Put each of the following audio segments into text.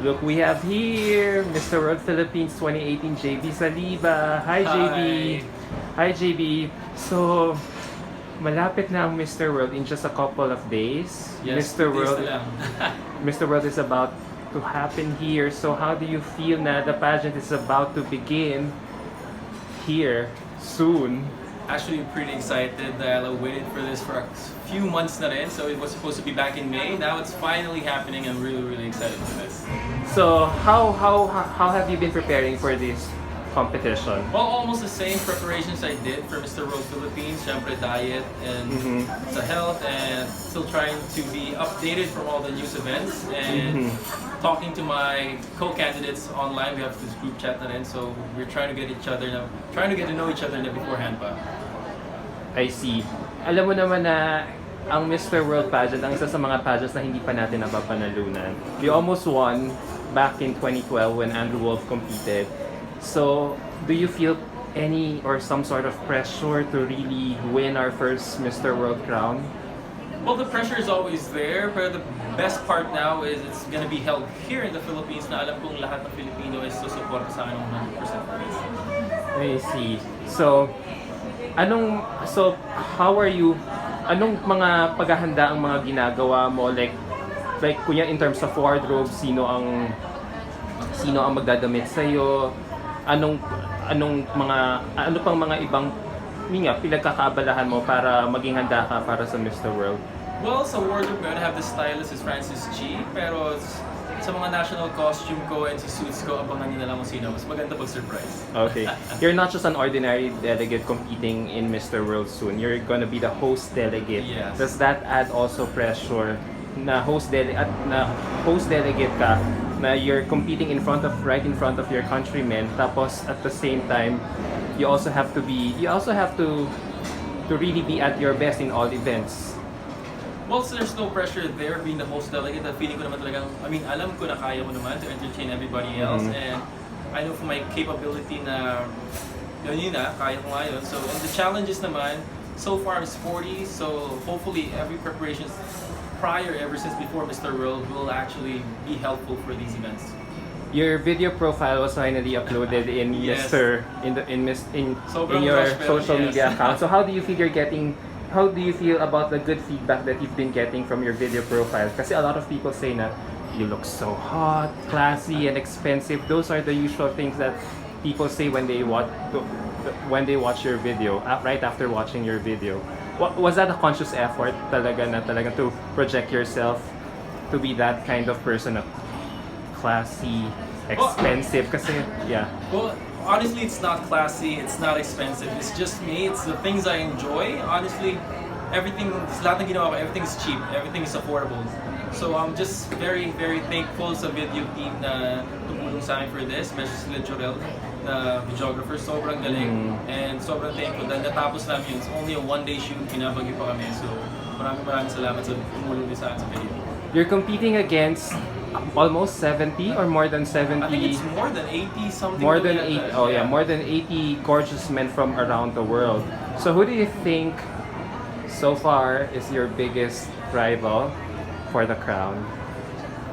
Look, we have here Mr. World Philippines 2018 JB Saliba. Hi JB. Hi JB. So, malapit na ang Mr. World in just a couple of days. Yes, Mr. 2 days World na lang. Mr. World is about to happen here. So, how do you feel na the pageant is about to begin here soon? Actually, pretty excited dahil I waited for this for a few months na rin. So it was supposed to be back in May. Now it's finally happening. I'm really excited for this. So, how have you been preparing for this competition? Well, almost the same preparations I did for Mr. World Philippines. Syempre diet and sa health and still trying to be updated from all the news events and talking to my co-candidates online. We have this group chat na rin. So we're trying to get to know each other na beforehand pa. I see. Alam mo naman na ang Mr. World pageant, ang isa sa mga pageants na hindi pa natin napapanalunan. We almost won back in 2012 when Andrew Wolf competed. So, do you feel any or some sort of pressure to really win our first Mr. World crown? Well, the pressure is always there, but the best part now is it's going to be held here in the Philippines na alam kong lahat ng Filipino is susuporta sa akin ng 100% for this. I see. So, how are you, anong mga paghahanda ang mga ginagawa mo? Like kunya in terms of wardrobe, sino ang magdadamit sa'yo? Ano pang mga ibang pinagkakaabalahan mo para maging handa ka para sa Mr. World? Well, sa wardrobe, we're gonna have the stylist is Francis G. Pero sa mga national costume ko and sa suits ko, abangan nyo na lang kung sino. Mas maganda pag-surprise. Okay. You're not just an ordinary delegate competing in Mr. World soon. You're gonna be the host delegate. Yes. Does that add also pressure na host delegate ka, na you're competing right in front of your countrymen, tapos at the same time you also have to really be at your best in all events? Well, so there's no pressure there being the host delegate. At feeling ko naman talagang, alam ko na kaya ko naman to entertain everybody else. And I know for my capability na yun na, kaya ko nga yun. So, and the challenges naman, so far is 40. So, hopefully every preparation prior, ever since before Mr. World, will actually be helpful for these events. Your video profile was finally uploaded in Yes. in Sobrang your rush, pero social yes. media account. So how do you feel about the good feedback that you've been getting from your video profile? Kasi a lot of people say na you look so hot, classy, and expensive. Those are the usual things that people say when they watch your video, right after watching your video. Was that a conscious effort talaga to project yourself to be that kind of person, classy, expensive? Kasi, yeah. Well, honestly, it's not classy, it's not expensive. It's just me, it's the things I enjoy. Honestly, lahat ng ginawa ko, everything's cheap, everything is affordable. So I'm just very thankful sa video team na tumulong sa akin for this, especially sila Jorel, na videographer, sobrang galing. And sobrang thankful dahil natapos namin yun. It's only a one-day shoot, pinabagyo pa kami. So maraming salamat sa tumulong din sa akin sa video. You're competing against almost 70 or more than 70? I think it's more than 80 something. More than 80. Oh yeah, more than 80 gorgeous men from around the world. So who do you think so far is your biggest rival for the crown?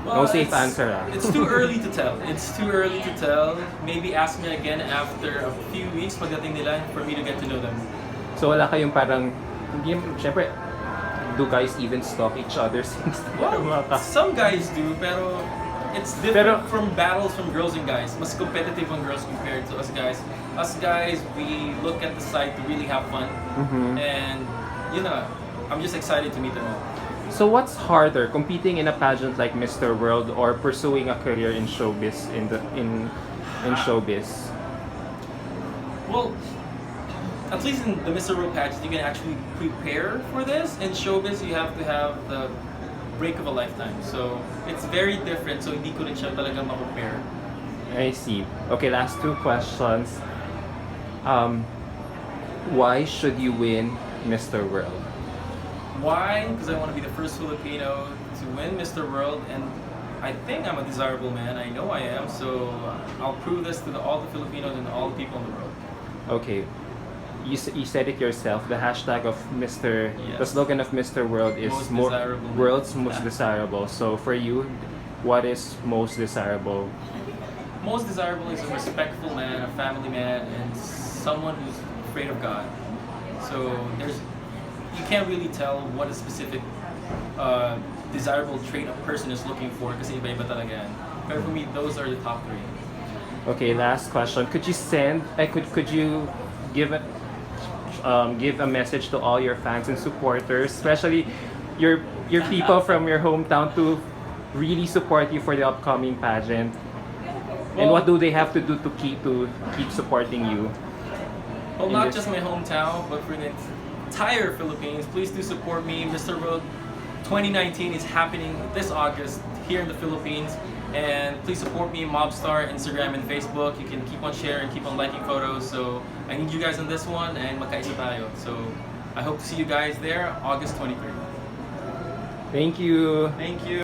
Well, No safe answer. It's too early to tell. Maybe ask me again after a few weeks pagdating nila for me to get to know them. So wala kayong parang, syempre, do guys even stalk each other's Instagram? Well, some guys do, pero it's different from battles from girls and guys. Mas competitive on girls compared to us guys. Us guys, we look at the site to really have fun. And, I'm just excited to meet them all. So what's harder, competing in a pageant like Mr. World or pursuing a career in showbiz in showbiz? Well, at least in the Mr. World pageant, you can actually prepare for this. In showbiz, you have to have the break of a lifetime. So it's very different. So hindi ko rin siya talaga ma-prepare. I see. Okay, last two questions. Why should you win Mr. World? Why? Because I want to be the first Filipino to win Mr. World, and I think I'm a desirable man. I know I am, so I'll prove this to all the Filipinos and all the people in the world. Okay, you said it yourself. The hashtag of the slogan of Mr. World is Most desirable man. world's most desirable. So for you, what is most desirable? Most desirable is a respectful man, a family man, and someone who's afraid of God. So you can't really tell what a specific desirable trait a person is looking for kasi iba-iba talaga yan. But for me, those are the top three. Okay, last question. Could you give give a message to all your fans and supporters, especially your people from your hometown, to really support you for the upcoming pageant? And what do they have to do to keep supporting you? Well, in not this- just my hometown, but for the entire Philippines, please do support me. Mr. World 2019 is happening this August here in the Philippines. And please support me, Mobstar, Instagram, and Facebook. You can keep on sharing, keep on liking photos. So I need you guys on this one, and magkaisa tayo. So I hope to see you guys there, August 23rd. Thank you. Thank you.